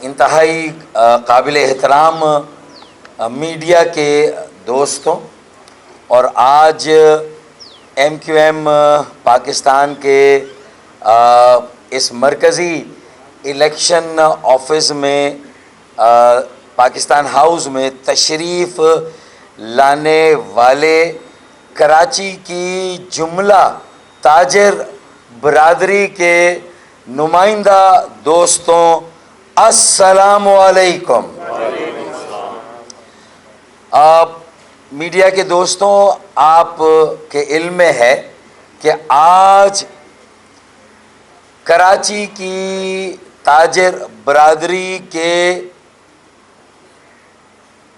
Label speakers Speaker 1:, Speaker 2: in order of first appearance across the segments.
Speaker 1: انتہائی قابل احترام میڈیا کے دوستوں اور آج ایم کیو ایم پاکستان کے اس مرکزی الیکشن آفس میں پاکستان ہاؤس میں تشریف لانے والے کراچی کی جملہ تاجر برادری کے نمائندہ دوستوں، السلام علیکم۔ میڈیا کے دوستوں، آپ کے علم میں ہے کہ آج کراچی کی تاجر برادری کے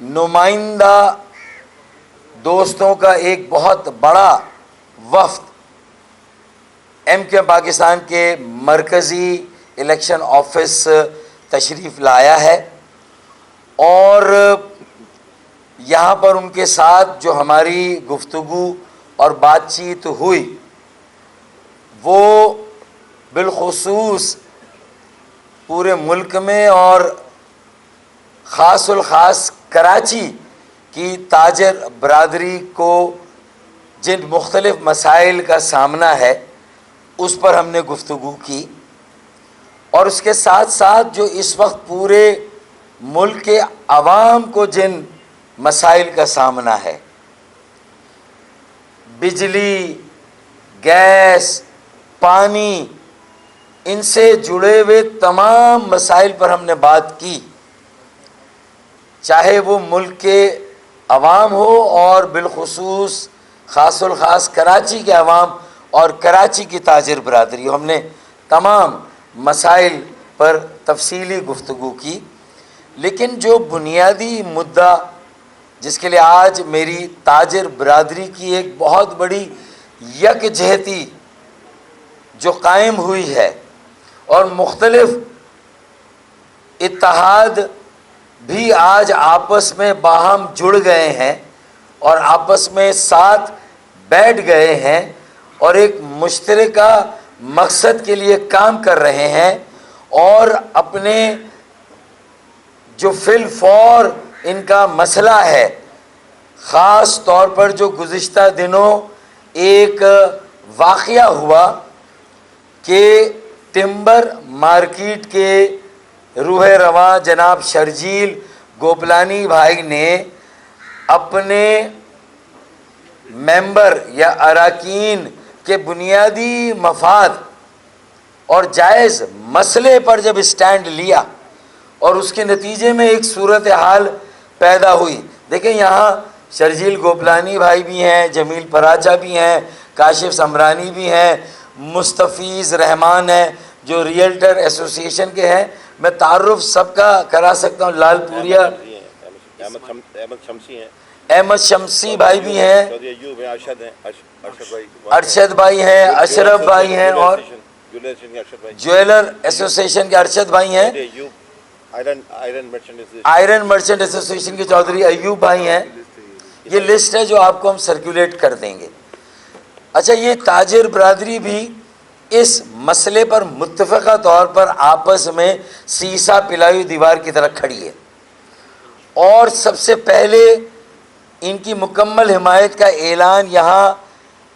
Speaker 1: نمائندہ دوستوں کا ایک بہت بڑا وفد ایم کیو ایم پاکستان کے مرکزی الیکشن آفس تشریف لایا ہے، اور یہاں پر ان کے ساتھ جو ہماری گفتگو اور بات چیت ہوئی وہ بالخصوص پورے ملک میں اور خاص الخاص کراچی کی تاجر برادری کو جن مختلف مسائل کا سامنا ہے اس پر ہم نے گفتگو کی، اور اس کے ساتھ ساتھ جو اس وقت پورے ملک کے عوام کو جن مسائل کا سامنا ہے، بجلی، گیس، پانی، ان سے جڑے ہوئے تمام مسائل پر ہم نے بات کی، چاہے وہ ملک کے عوام ہو اور بالخصوص خاص الخاص کراچی کے عوام اور کراچی کی تاجر برادری ہو۔ ہم نے تمام مسائل پر تفصیلی گفتگو کی، لیکن جو بنیادی مدعا جس کے لیے آج میری تاجر برادری کی ایک بہت بڑی یکجہتی جو قائم ہوئی ہے اور مختلف اتحاد بھی آج آپس میں باہم جڑ گئے ہیں اور آپس میں ساتھ بیٹھ گئے ہیں اور ایک مشترکہ مقصد کے لیے کام کر رہے ہیں، اور اپنے جو فی الفور ان کا مسئلہ ہے، خاص طور پر جو گزشتہ دنوں ایک واقعہ ہوا کہ ٹمبر مارکیٹ کے روح رواں جناب شرجیل گوپلانی بھائی نے اپنے ممبر یا اراکین کے بنیادی مفاد اور جائز مسئلے پر جب اسٹینڈ لیا اور اس کے نتیجے میں ایک صورتحال پیدا ہوئی۔ دیکھیں، یہاں شرجیل گوپلانی بھائی بھی ہیں، جمیل پراچا بھی ہیں، کاشف سمرانی بھی ہیں، مستفیض رحمان ہیں جو ریئلٹر ایسوسی ایشن کے ہیں۔ میں تعارف سب کا کرا سکتا ہوں، لال پوریا، احمد شمسی بھائی بھی ہیں، ارشد بھائی ہیں، اشرف بھائی ہیں، اور جویلر ایسوسی ایشن کے ارشد بھائی ہیں، آئرن مرچنٹ ایسوسی ایشن کے چودھری ایوب بھائی ہیں۔ یہ لسٹ ہے جو آپ کو ہم سرکولیٹ کر دیں گے۔ اچھا، یہ تاجر برادری بھی اس مسئلے پر متفقہ طور پر آپس میں سیسا پلائی دیوار کی طرح کھڑی ہے، اور سب سے پہلے ان کی مکمل حمایت کا اعلان یہاں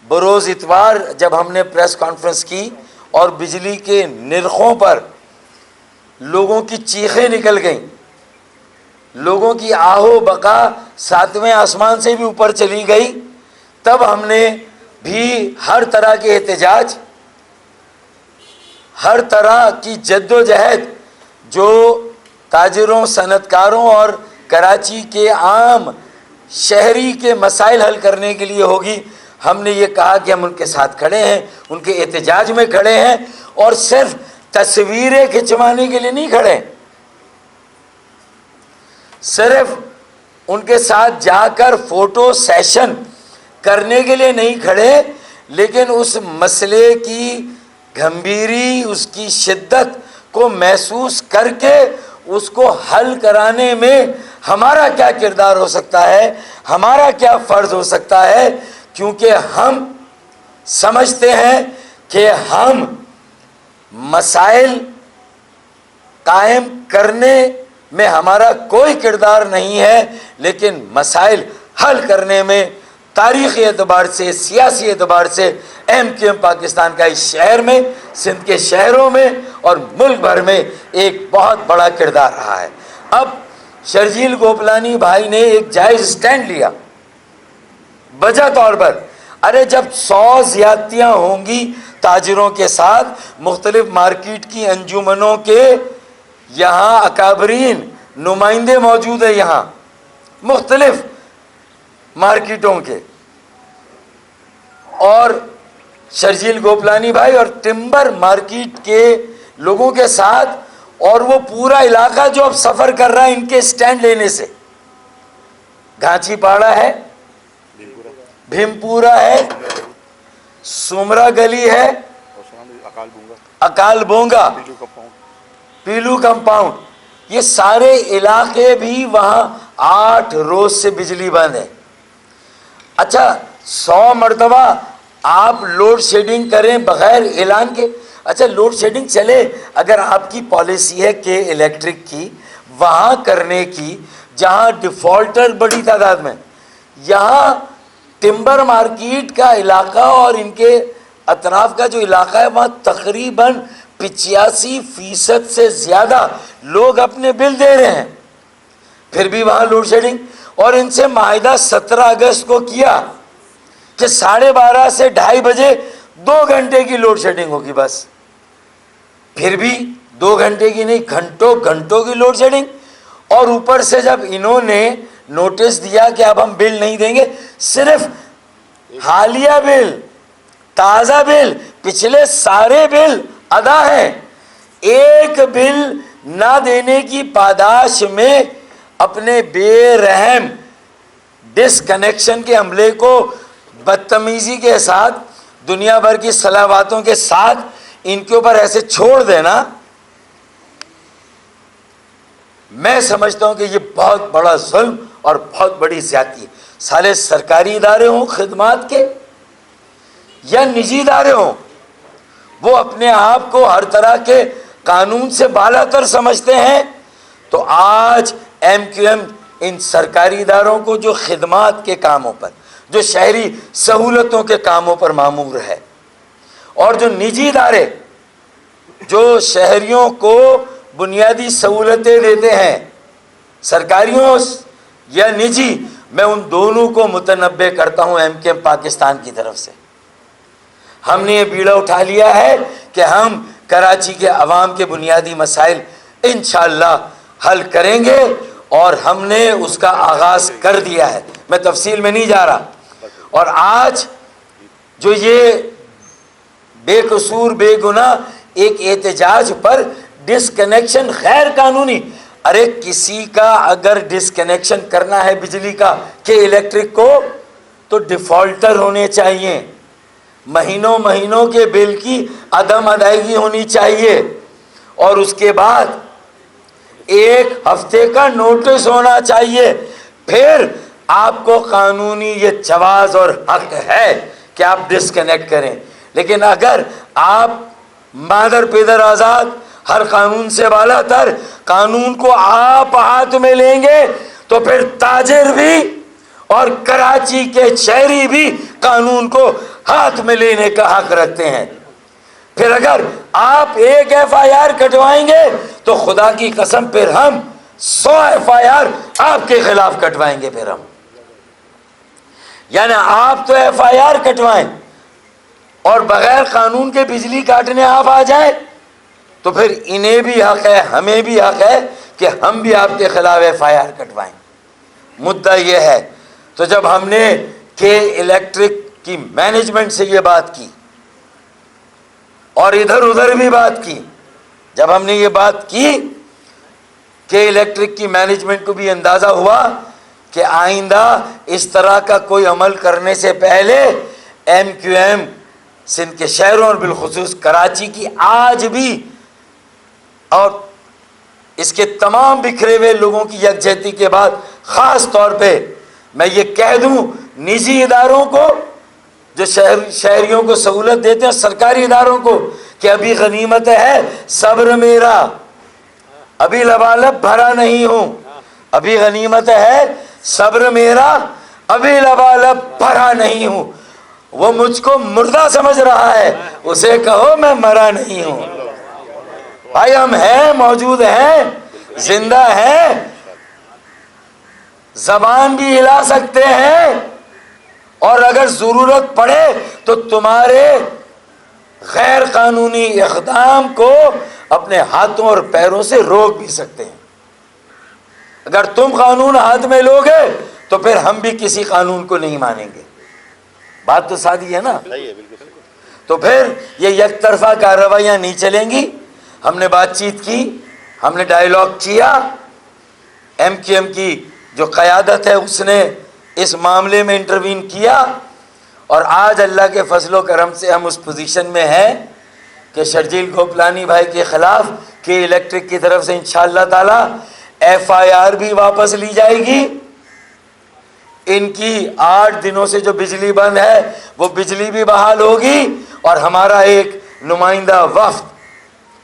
Speaker 1: بروز اتوار جب ہم نے پریس کانفرنس کی اور بجلی کے نرخوں پر لوگوں کی چیخیں نکل گئیں، لوگوں کی آہو بقا ساتویں آسمان سے بھی اوپر چلی گئی، تب ہم نے بھی ہر طرح کے احتجاج، ہر طرح کی جد و جہد جو تاجروں، صنعت کاروں اور کراچی کے عام شہری کے مسائل حل کرنے کے لیے ہوگی، ہم نے یہ کہا کہ ہم ان کے ساتھ کھڑے ہیں، ان کے احتجاج میں کھڑے ہیں، اور صرف تصویریں کھنچوانے کے لیے نہیں کھڑے، صرف ان کے ساتھ جا کر فوٹو سیشن کرنے کے لیے نہیں کھڑے، لیکن اس مسئلے کی گھمبیری، اس کی شدت کو محسوس کر کے اس کو حل کرانے میں ہمارا کیا کردار ہو سکتا ہے، ہمارا کیا فرض ہو سکتا ہے، کیونکہ ہم سمجھتے ہیں کہ ہم مسائل قائم کرنے میں ہمارا کوئی کردار نہیں ہے، لیکن مسائل حل کرنے میں تاریخی اعتبار سے، سیاسی اعتبار سے ایم کیو ایم پاکستان کا اس شہر میں، سندھ کے شہروں میں اور ملک بھر میں ایک بہت بڑا کردار رہا ہے۔ اب شرجیل گوپلانی بھائی نے ایک جائز سٹینڈ لیا وجہ طور پر، ارے جب 100 زیادتیاں ہوں گی تاجروں کے ساتھ، مختلف مارکیٹ کی انجمنوں کے یہاں اکابرین نمائندے موجود ہیں، یہاں مختلف مارکیٹوں کے، اور شرجیل گوپلانی بھائی اور ٹمبر مارکیٹ کے لوگوں کے ساتھ، اور وہ پورا علاقہ جو اب سفر کر رہا ہے ان کے سٹینڈ لینے سے، گھانچی پاڑا ہے، بھیمپورہ ہے، سمرا گلی ہے، اکال بونگا، پیلو کمپاؤنڈ، یہ سارے علاقے بھی وہاں 8 روز سے بجلی بند ہے۔ اچھا 100 مرتبہ آپ لوڈ شیڈنگ کریں بغیر اعلان کے، اچھا لوڈ شیڈنگ چلے، اگر آپ کی پالیسی ہے کہ الیکٹرک کی وہاں کرنے کی جہاں ڈیفالٹر بڑی تعداد میں، یہاں ٹمبر مارکیٹ کا علاقہ اور ان کے اطراف کا جو علاقہ ہے وہاں تقریباً 85% سے زیادہ لوگ اپنے بل دے رہے ہیں، پھر بھی وہاں لوڈ شیڈنگ۔ اور ان سے معاہدہ 17 اگست کو کیا کہ 12:30 سے 2:30 بجے 2 گھنٹے کی لوڈ شیڈنگ ہوگی بس، پھر بھی 2 گھنٹے کی نہیں، گھنٹوں گھنٹوں کی لوڈ شیڈنگ۔ اور اوپر سے جب انہوں نے نوٹس دیا کہ اب ہم بل نہیں دیں گے، صرف حالیہ بل، تازہ بل، پچھلے سارے بل ادا ہیں، ایک بل نہ دینے کی پاداش میں اپنے بے رحم ڈس کنیکشن کے عملے کو بدتمیزی کے ساتھ، دنیا بھر کی صلاحیتوں کے ساتھ ان کے اوپر ایسے چھوڑ دینا، میں سمجھتا ہوں کہ یہ بہت بڑا ظلم اور بہت بڑی زیادتی ہے۔ سارے سرکاری ادارے ہوں خدمات کے یا نجی ادارے ہوں، وہ اپنے آپ کو ہر طرح کے قانون سے بالا تر سمجھتے ہیں، تو آج ایم کیو ایم ان سرکاری اداروں کو جو خدمات کے کاموں پر، جو شہری سہولتوں کے کاموں پر معمور ہے، اور جو نجی ادارے جو شہریوں کو بنیادی سہولتیں دیتے ہیں، سرکاریوں یا نجی، میں ان دونوں کو متنبع کرتا ہوں ایم کیو ایم پاکستان کی طرف سے۔ ہم نے یہ بیڑا اٹھا لیا ہے کہ ہم کراچی کے عوام کے بنیادی مسائل انشاءاللہ حل کریں گے، اور ہم نے اس کا آغاز کر دیا ہے، میں تفصیل میں نہیں جا رہا۔ اور آج جو یہ بے قصور بے گناہ ایک احتجاج پر ڈس کنیکشن غیر قانونی، ارے کسی کا اگر ڈس کنیکشن کرنا ہے بجلی کا کہ الیکٹرک کو، تو ڈیفالٹر ہونے چاہیے، مہینوں مہینوں کے بل کی عدم ادائیگی ہونی چاہیے، اور اس کے بعد 1 ہفتے کا نوٹس ہونا چاہیے، پھر آپ کو قانونی یہ جواز اور حق ہے کہ آپ ڈسکنیکٹ کریں۔ لیکن اگر آپ مادر پیدر آزاد، ہر قانون سے بالا تر قانون کو آپ ہاتھ میں لیں گے، تو پھر تاجر بھی اور کراچی کے شہری بھی قانون کو ہاتھ میں لینے کا حق رکھتے ہیں۔ پھر اگر آپ ایک ایف آئی آر کٹوائیں گے تو خدا کی قسم پھر ہم 100 ایف آئی آر آپ کے خلاف کٹوائیں گے، پھر ہم، یعنی آپ تو ایف آئی آر کٹوائیں اور بغیر قانون کے بجلی کاٹنے آپ آ جائیں، تو پھر انہیں بھی حق ہے، ہمیں بھی حق ہے کہ ہم بھی آپ کے خلاف ایف آئی آر کٹوائیں۔ مدعا یہ ہے، تو جب ہم نے کہ الیکٹرک کی مینجمنٹ سے یہ بات کی اور ادھر ادھر بھی بات کی، جب ہم نے یہ بات کی کہ الیکٹرک کی مینجمنٹ کو بھی اندازہ ہوا کہ آئندہ اس طرح کا کوئی عمل کرنے سے پہلے ایم کیو ایم سندھ کے شہروں اور بالخصوص کراچی کی آج بھی اور اس کے تمام بکھرے ہوئے لوگوں کی یکجہتی کے بعد خاص طور پہ میں یہ کہہ دوں نجی اداروں کو جو شہریوں کو سہولت دیتے ہیں، سرکاری اداروں کو، کہ ابھی غنیمت ہے صبر میرا، ابھی لبالب بھرا نہیں ہوں، ابھی غنیمت ہے صبر میرا، ابھی لبالب بھرا نہیں ہوں۔ وہ مجھ کو مردہ سمجھ رہا ہے، اسے کہو میں مرا نہیں ہوں۔ بھائی ہم ہیں، موجود ہیں، زندہ ہیں، زبان بھی ہلا سکتے ہیں، اور اگر ضرورت پڑے تو تمہارے غیر قانونی اقدام کو اپنے ہاتھوں اور پیروں سے روک بھی سکتے ہیں۔ اگر تم قانون ہاتھ میں لوگے تو پھر ہم بھی کسی قانون کو نہیں مانیں گے۔ بات تو سادی ہے نا؟ تو پھر یہ یک طرفہ کارروائیاں نہیں چلیں گی۔ ہم نے بات چیت کی، ہم نے ڈائیلاگ کیا، ایم کیو ایم کی جو قیادت ہے اس نے اس معاملے میں انٹروین کیا، اور آج اللہ کے فضل و کرم سے ہم اس پوزیشن میں ہیں کہ شرجیل گوپلانی بھائی کے خلاف کے الیکٹرک کی طرف سے انشاءاللہ تعالی ایف آئی آر بھی واپس لی جائے گی۔ ان کی 8 دنوں سے جو بجلی بند ہے وہ بجلی بھی بحال ہوگی، اور ہمارا ایک نمائندہ وفد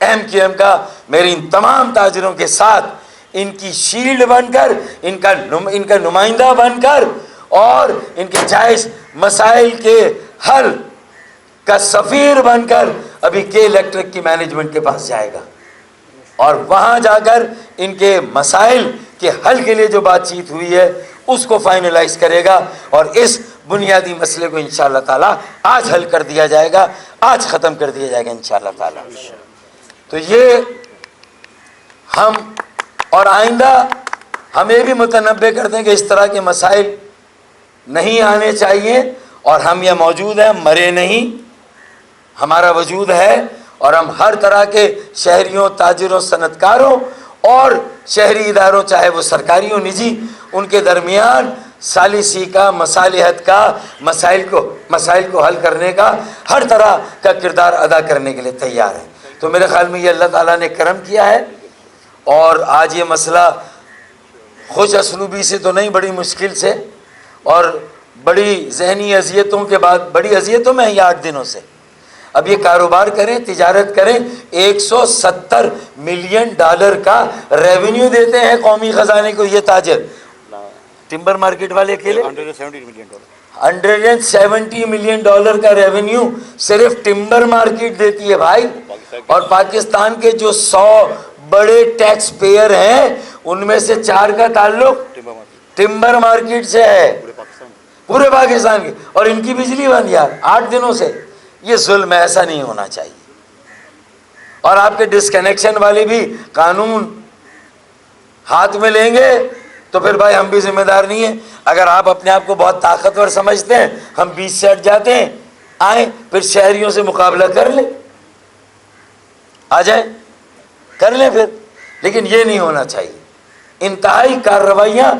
Speaker 1: ایم کیو ایم کا میری ان تمام تاجروں کے ساتھ ان کی شیلڈ بن کر، ان کا نمائندہ بن کر، اور ان کے جائز مسائل کے حل کا سفیر بن کر ابھی کے الیکٹرک کی مینجمنٹ کے پاس جائے گا، اور وہاں جا کر ان کے مسائل کے حل کے لیے جو بات چیت ہوئی ہے اس کو فائنلائز کرے گا، اور اس بنیادی مسئلے کو انشاءاللہ تعالی آج حل کر دیا جائے گا، آج ختم کر دیا جائے گا انشاءاللہ تعالی۔ تو یہ ہم، اور آئندہ ہم یہ بھی متنبع کرتے ہیں کہ اس طرح کے مسائل نہیں آنے چاہیے، اور ہم یہ موجود ہیں، مرے نہیں، ہمارا وجود ہے، اور ہم ہر طرح کے شہریوں، تاجروں، صنعت کاروں اور شہری اداروں، چاہے وہ سرکاری ہو نجی، ان کے درمیان ثالثی کا، مصالحت کا، مسائل کو حل کرنے کا ہر طرح کا کردار ادا کرنے کے لیے تیار ہے۔ تو میرے خیال میں یہ اللہ تعالیٰ نے کرم کیا ہے، اور آج یہ مسئلہ خوش اسلوبی سے تو نہیں، بڑی مشکل سے اور بڑی ذہنی اذیتوں کے بعد، بڑی اذیتوں میں ہیں یہ 8 دنوں سے۔ اب یہ کاروبار کریں، تجارت کریں، $170 ملین کا ریونیو دیتے ہیں قومی خزانے کو یہ تاجر، ٹمبر مارکیٹ والے اکیلے $170 ملین کا ریونیو صرف ٹمبر مارکیٹ دیتی ہے بھائی، اور پاکستان کے جو 100 بڑے ٹیکس پیئر ہیں ان میں سے 4 کا تعلق ٹمبر مارکیٹ سے ہے، پورے پاکستان کی، اور ان کی بجلی بند یار 8 دنوں سے۔ یہ ظلم ہے، ایسا نہیں ہونا چاہیے۔ اور آپ کے ڈسکنیکشن والے بھی قانون ہاتھ میں لیں گے تو پھر بھائی ہم بھی ذمہ دار نہیں ہیں۔ اگر آپ اپنے آپ کو بہت طاقتور سمجھتے ہیں، ہم 20 سے ہٹ جاتے ہیں، آئیں پھر شہریوں سے مقابلہ کر لیں، آ جائیں کر لیں پھر، لیکن یہ نہیں ہونا چاہیے۔ انتہائی کارروائیاں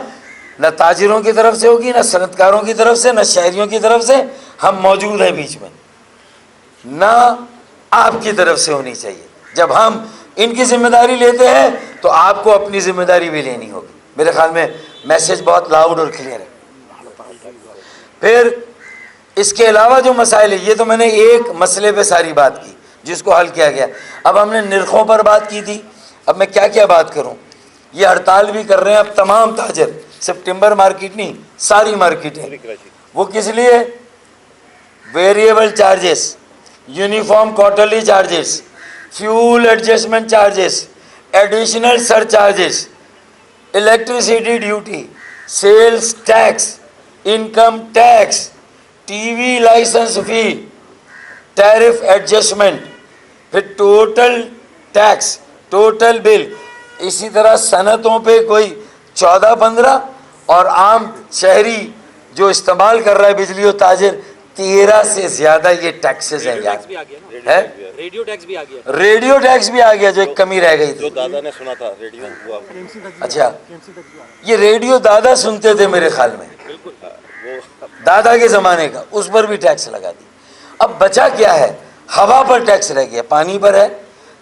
Speaker 1: نہ تاجروں کی طرف سے ہوگی، نہ صنعت کاروں کی طرف سے، نہ شہریوں کی طرف سے، ہم موجود ہیں بیچ میں، نہ آپ کی طرف سے ہونی چاہیے۔ جب ہم ان کی ذمہ داری لیتے ہیں تو آپ کو اپنی ذمہ داری بھی لینی ہوگی۔ میرے خیال میں میسج بہت لاؤڈ اور کلیئر ہے۔ پھر اس کے علاوہ جو مسائل ہیں، یہ تو میں نے ایک مسئلے پہ ساری بات کی جس کو حل کیا گیا۔ اب ہم نے نرخوں پر بات کی تھی، اب میں کیا بات کروں۔ یہ ہڑتال بھی کر رہے ہیں اب تمام تاجر، صرف ٹمبر مارکیٹ نہیں، ساری مارکیٹیں۔ وہ کس لیے؟ Variable charges, uniform quarterly charges, fuel adjustment charges, additional surcharges, electricity duty, sales tax, income tax, T V licence fee, tariff adjustment, پھر ٹوٹل ٹیکس، ٹوٹل بل، اسی طرح صنعتوں پہ کوئی 14-15، اور عام شہری جو استعمال کر رہا ہے بجلی و تاجر 13 سے زیادہ یہ ٹیکسز ہیں یار۔ ریڈیو ٹیکس بھی آ گیا جو ایک کمی رہ گئی تھی، جو دادا نے سنا تھا ریڈیو۔ اچھا یہ ریڈیو دادا سنتے تھے میرے خیال میں، دادا کے زمانے کا، اس پر بھی ٹیکس لگا دی۔ اب بچا کیا ہے؟ ہوا پر ٹیکس رہ گیا، پانی پر ہے،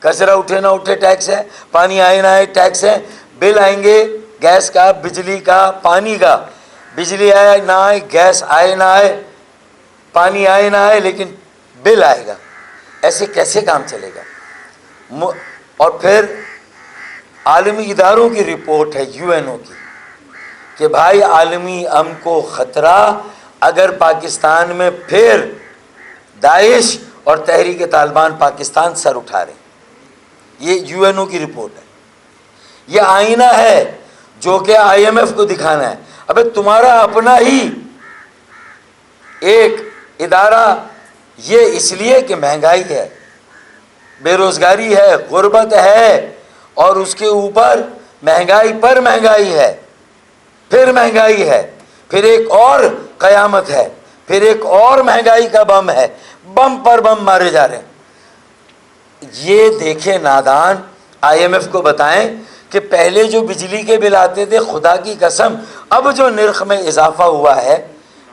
Speaker 1: کچرا اٹھے نہ اٹھے ٹیکس ہے، پانی آئے نہ آئے ٹیکس ہے، بل آئیں گے گیس کا، بجلی کا، پانی کا، بجلی آئے نہ آئے، گیس آئے نہ آئے، پانی آئے نہ آئے، لیکن بل آئے گا۔ ایسے کیسے کام چلے گا؟ اور پھر عالمی اداروں کی رپورٹ ہے UN کی کہ بھائی عالمی امن کو خطرہ اگر پاکستان میں پھر داعش اور تحریک طالبان پاکستان سر اٹھا رہے ہیں۔ یہ UN کی رپورٹ ہے، یہ آئینہ ہے جو کہ IMF کو دکھانا ہے۔ ابے تمہارا اپنا ہی ایک ادارہ یہ اس لیے کہ مہنگائی ہے، بے روزگاری ہے، غربت ہے، اور اس کے اوپر مہنگائی پر مہنگائی ہے، پھر مہنگائی ہے، پھر ایک اور قیامت ہے، پھر ایک اور مہنگائی کا بم ہے، بم پر بم مارے جا رہے ہیں۔ یہ دیکھیں نادان IMF کو بتائیں کہ پہلے جو بجلی کے بل آتے تھے خدا کی قسم اب جو نرخ میں اضافہ ہوا ہے،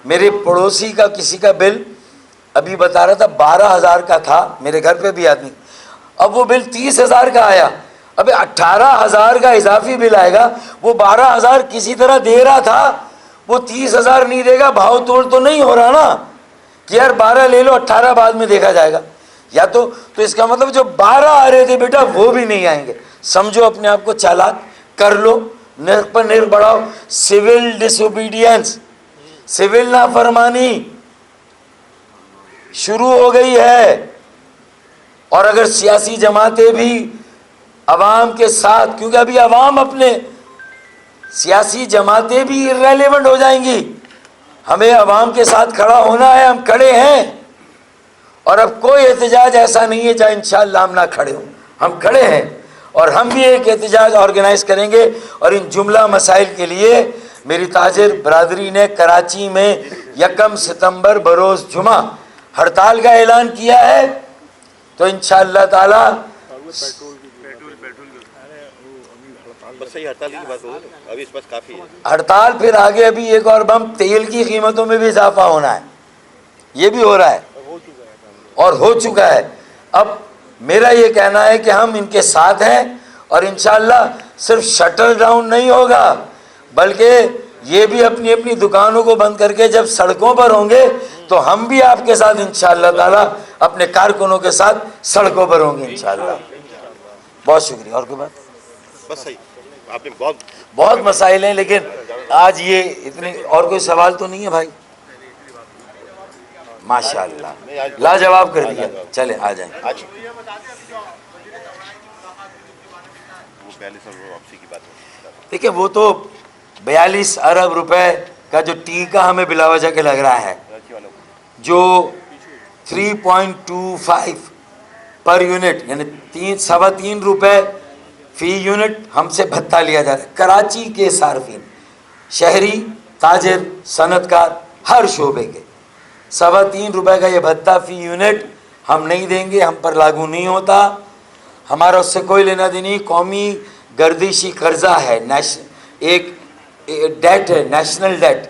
Speaker 1: میرے پڑوسی کا کسی کا بل ابھی بتا رہا تھا 12,000 کا تھا، میرے گھر پہ بھی آدمی، اب وہ بل 30,000 کا آیا۔ ابھی 18,000 کا اضافی بل آئے گا، وہ 12,000 کسی طرح دے رہا تھا، وہ 30,000 نہیں دے گا۔ بھاؤ توڑ تو نہیں ہو رہا نا کہ یار 12 لے لو 18 بعد میں دیکھا جائے گا، یا تو اس کا مطلب جو 12 آ رہے تھے بیٹا وہ بھی نہیں آئیں گے۔ سمجھو اپنے آپ کو چالاک کر لو، نرخ پر نرخ بڑھاؤ۔ سول ڈس اوبیڈینس، سول نافرمانی شروع ہو گئی ہے، اور اگر سیاسی جماعتیں بھی عوام کے ساتھ، کیونکہ ابھی عوام اپنے سیاسی جماعتیں بھی irrelevant ہو جائیں گی، ہمیں عوام کے ساتھ کھڑا ہونا ہے، ہم کھڑے ہیں، اور اب کوئی احتجاج ایسا نہیں ہے جہاں انشاءاللہ ہم نہ کھڑے ہوں، ہم کھڑے ہیں، اور ہم بھی ایک احتجاج آرگنائز کریں گے۔ اور ان جملہ مسائل کے لیے میری تاجر برادری نے کراچی میں 1 ستمبر بروز جمعہ ہڑتال کا اعلان کیا ہے، تو انشاءاللہ تعالی ہڑتال پھر آگے ابھی ایک اور بم، تیل کی قیمتوں میں بھی اضافہ ہونا ہے، یہ بھی ہو رہا ہے اور ہو چکا ہے۔ اب میرا یہ کہنا ہے کہ ہم ان کے ساتھ ہیں، اور انشاءاللہ صرف شٹر ڈاؤن نہیں ہوگا بلکہ یہ بھی اپنی اپنی دکانوں کو بند کر کے جب سڑکوں پر ہوں گے تو ہم بھی آپ کے ساتھ انشاءاللہ تعالی اپنے کارکنوں کے ساتھ سڑکوں پر ہوں گے انشاءاللہ۔ بہت شکریہ۔ اور کوئی بات؟
Speaker 2: بس صحیح، آپ نے
Speaker 1: بہت مسائل ہیں، لیکن آج یہ اتنے، اور کوئی سوال تو نہیں ہے بھائی؟ ماشاءاللہ لاجواب کر دیا، چلیں آ جائیں۔ دیکھیں وہ تو 42 ارب روپے کا جو ٹیکہ ہمیں بلا وجہ کے لگ رہا ہے، جو 3.25 پر یونٹ یعنی 3.25 روپے فی یونٹ ہم سے بھتہ لیا جا رہا ہے۔ کراچی کے صارفین، شہری، تاجر، صنعت کار، ہر شعبے کے 3.25 روپے کا یہ بھتہ فی یونٹ ہم نہیں دیں گے، ہم پر لاگو نہیں ہوتا، ہمارا اس سے کوئی لینا دینی۔ قومی گردشی قرضہ ہے، ایک ڈیٹ ہے، نیشنل ڈیٹ،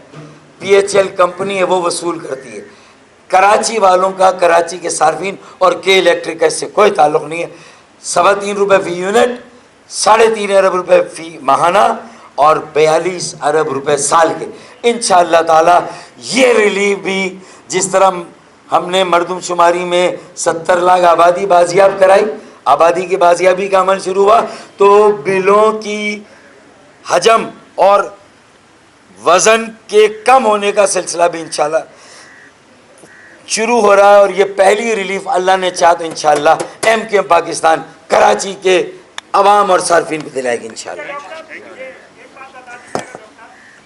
Speaker 1: PHL کمپنی ہے وہ وصول کرتی ہے۔ کراچی والوں کا، کراچی کے صارفین اور کے الیکٹرک کا اس سے کوئی تعلق نہیں ہے۔ 3.25 روپے فی یونٹ، 3.5 ارب روپے فی ماہانہ، اور 42 ارب روپے سال کے۔ انشاءاللہ تعالی یہ ریلیف بھی، جس طرح ہم نے مردم شماری میں 70 لاکھ آبادی بازیاب کرائی، آبادی کی بازیابی کا عمل شروع ہوا، تو بلوں کی حجم اور وزن کے کم ہونے کا سلسلہ بھی انشاءاللہ شروع ہو رہا ہے، اور یہ پہلی ریلیف اللہ نے چاہا تو انشاءاللہ MQ پاکستان کراچی کے عوام اور صارفین کو دلائے گی انشاءاللہ۔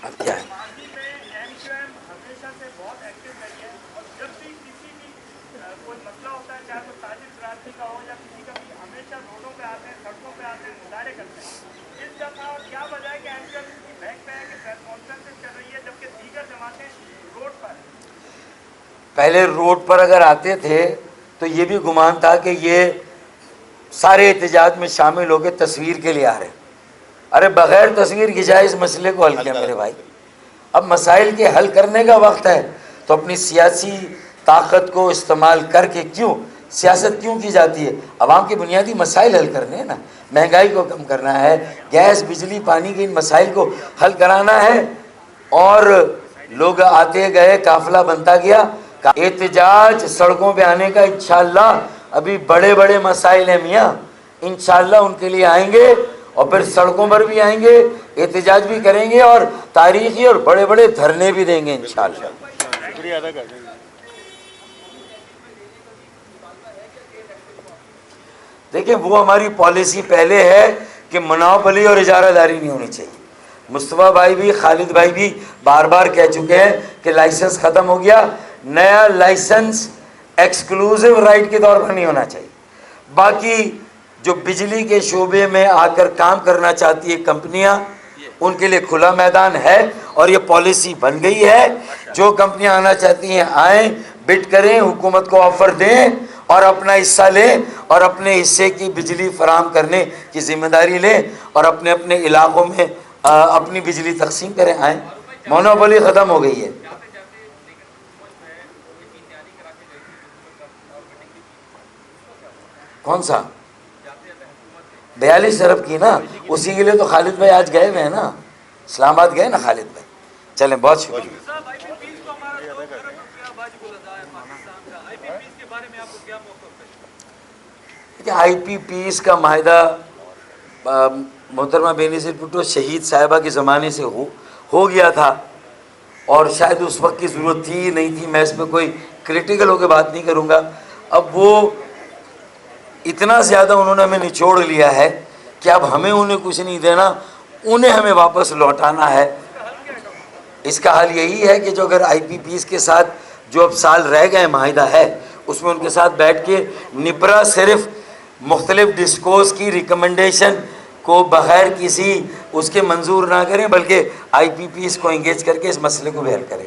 Speaker 1: اب کیا ہے؟ پہلے روڈ پر اگر آتے تھے تو یہ بھی گمان تھا کہ یہ سارے احتجاج میں شامل ہو کے تصویر کے لیے آ رہے ہیں۔ ارے بغیر تصویر کھنچائے اس مسئلے کو حل کیا میرے بھائی؟ اب مسائل کے حل کرنے کا وقت ہے، تو اپنی سیاسی طاقت کو استعمال کر کے کیوں سیاست کیوں کی جاتی ہے؟ عوام کے بنیادی مسائل حل کرنے ہیں نا، مہنگائی کو کم کرنا ہے، گیس بجلی پانی کے ان مسائل کو حل کرانا ہے، اور لوگ آتے گئے، قافلہ بنتا گیا۔ احتجاج سڑکوں پہ آنے کا انشاءاللہ ابھی بڑے بڑے مسائل ہیں میاں، انشاءاللہ ان کے لیے آئیں گے، اور پھر سڑکوں پر بھی آئیں گے, احتجاج بھی کریں گے اور تاریخی اور بڑے بڑے دھرنے بھی دیں گے انشاءاللہ.
Speaker 2: شکریہ ادا کر دیں گے.
Speaker 1: دیکھیں وہ ہماری پالیسی پہلے ہے کہ منوپلی اور اجارہ داری نہیں ہونی چاہیے. مصطفیٰ بھائی بھی خالد بھائی بھی بار بار کہہ چکے ہیں کہ لائسنس ختم ہو گیا, نیا لائسنس ایکسکلوزیو رائٹ کے طور پر نہیں ہونا چاہیے. باقی جو بجلی کے شعبے میں آ کر کام کرنا چاہتی ہے کمپنیاں, ان کے لیے کھلا میدان ہے اور یہ پالیسی بن گئی ہے. جو کمپنیاں آنا چاہتی ہیں آئیں, بڈ کریں, حکومت کو آفر دیں اور اپنا حصہ لیں اور اپنے حصے کی بجلی فراہم کرنے کی ذمہ داری لیں اور اپنے اپنے علاقوں میں اپنی بجلی تقسیم کریں. آئیں, مونوپولی ختم ہو گئی ہے. کون سا 42 ارب کی نا, اسی کے لیے تو خالد بھائی آج گئے ہوئے ہیں نا, اسلام آباد گئے نا خالد بھائی. چلیں بہت شکریہ. آئی پی پیس کا معاہدہ محترمہ بے نظیر بھٹو شہید صاحبہ کے زمانے سے ہو گیا تھا اور شاید اس وقت کی ضرورت تھی نہیں تھی, میں اس میں کوئی کریٹیکل ہو کے بات نہیں کروں گا. اب وہ اتنا زیادہ انہوں نے ہمیں نچوڑ لیا ہے کہ اب ہمیں انہیں کچھ نہیں دینا, انہیں ہمیں واپس لوٹانا ہے. اس کا حل یہی ہے کہ جو اگر آئی پی پیز کے ساتھ جو اب سال رہ گئے معاہدہ ہے اس میں ان کے ساتھ بیٹھ کے نپرا صرف مختلف ڈسکورس کی ریکمنڈیشن کو بغیر کسی اس کے منظور نہ کریں بلکہ آئی پی پیز کو انگیج کر کے اس مسئلے کو بحل کریں.